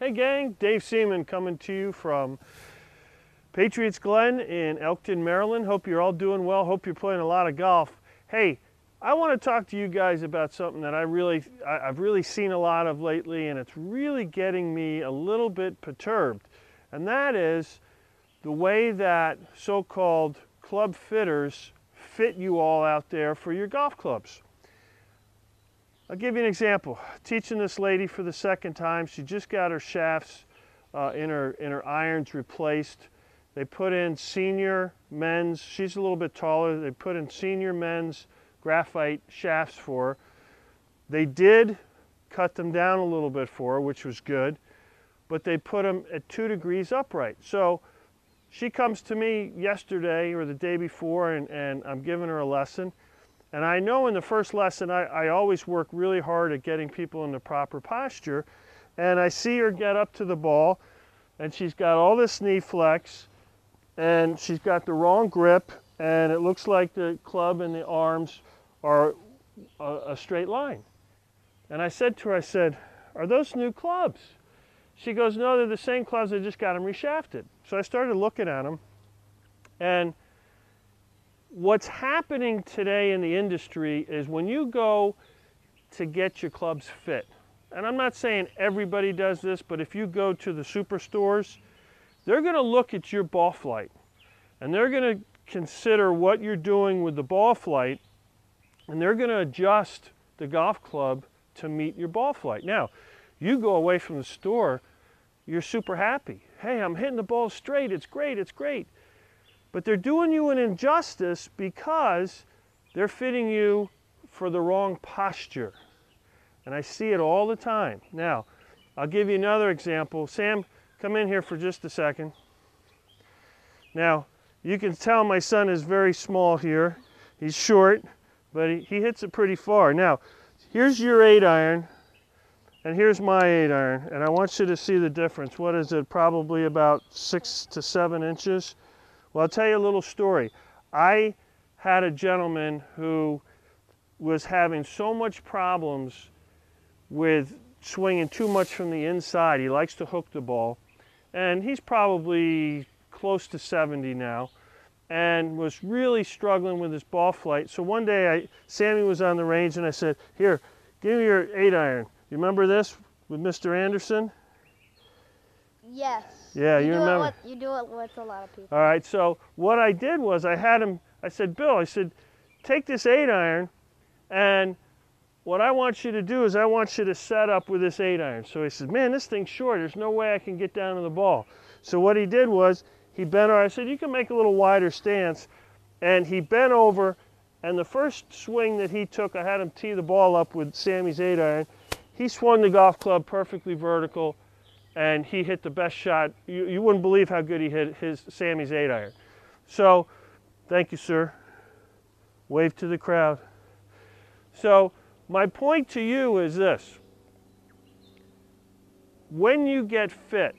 Hey gang, Dave Seaman coming to you from Patriots Glen in Elkton, Maryland. Hope you're all doing well. Hope you're playing a lot of golf. Hey, I want to talk to you guys about something that I've really seen a lot of lately, and it's really getting me a little bit perturbed. And that is the way that so-called club fitters fit you all out there for your golf clubs. I'll give you an example. Teaching this lady for the second time. She just got her shafts in her irons replaced. They put in senior men's, she's a little bit taller, they put in senior men's graphite shafts for her. They did cut them down a little bit for her, which was good, but they put them at 2 degrees upright. So she comes to me yesterday or the day before, and I'm giving her a lesson. And I know in the first lesson, I always work really hard at getting people in the proper posture. And I see her get up to the ball, and she's got all this knee flex, and she's got the wrong grip, and it looks like the club and the arms are a straight line. And I said to her, I said, "Are those new clubs?" She goes, "No, they're the same clubs, I just got them reshafted." So I started looking at them, and what's happening today in the industry is when you go to get your clubs fit, and I'm not saying everybody does this, but if you go to the superstores, they're going to look at your ball flight, and they're going to consider what you're doing with the ball flight, and they're going to adjust the golf club to meet your ball flight. Now, you go away from the store, you're super happy. Hey, I'm hitting the ball straight, it's great, it's great. But they're doing you an injustice because they're fitting you for the wrong posture. And I see it all the time. Now, I'll give you another example. Sam, come in here for just a second. Now, you can tell my son is very small here. He's short, but he hits it pretty far. Now, here's your 8-iron, and here's my 8-iron. And I want you to see the difference. What is it, probably about 6 to 7 inches? Well, I'll tell you a little story. I had a gentleman who was having so much problems with swinging too much from the inside. He likes to hook the ball, and he's probably close to 70 now, and was really struggling with his ball flight. So one day, Sammy was on the range, and I said, "Here, give me your 8-iron. You remember this with Mr. Anderson?" Yes. Yeah, you remember. You do it with a lot of people. All right, so what I did was I said, "Bill," I said, "take this 8-iron, and what I want you to do is I want you to set up with this 8-iron. So he said, "Man, this thing's short. There's no way I can get down to the ball." So what he did was he bent over. I said, "You can make a little wider stance." And he bent over, and the first swing that he took, I had him tee the ball up with Sammy's 8-iron. He swung the golf club perfectly vertical, and he hit the best shot. You wouldn't believe how good he hit Sammy's 8-iron. So, thank you, sir. Wave to the crowd. So, my point to you is this. When you get fit,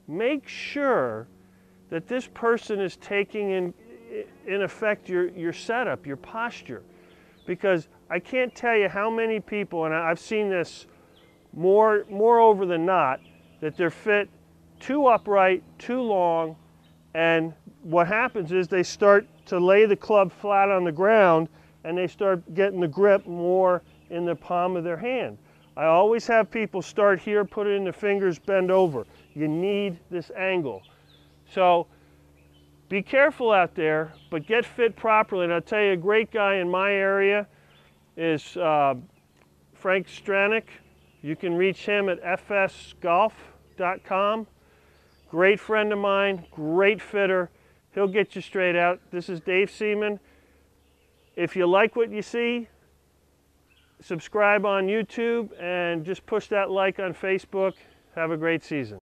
make sure that this person is taking in effect your setup, your posture. Because I can't tell you how many people, and I've seen this more over than not, that they're fit too upright, too long, and what happens is they start to lay the club flat on the ground, and they start getting the grip more in the palm of their hand. I always have people start here, put it in their fingers, bend over. You need this angle. So be careful out there, but get fit properly. And I'll tell you, a great guy in my area is Frank Stranick. You can reach him at fsgolf.com. Great friend of mine, great fitter. He'll get you straight out. This is Dave Seaman. If you like what you see, subscribe on YouTube and just push that like on Facebook. Have a great season.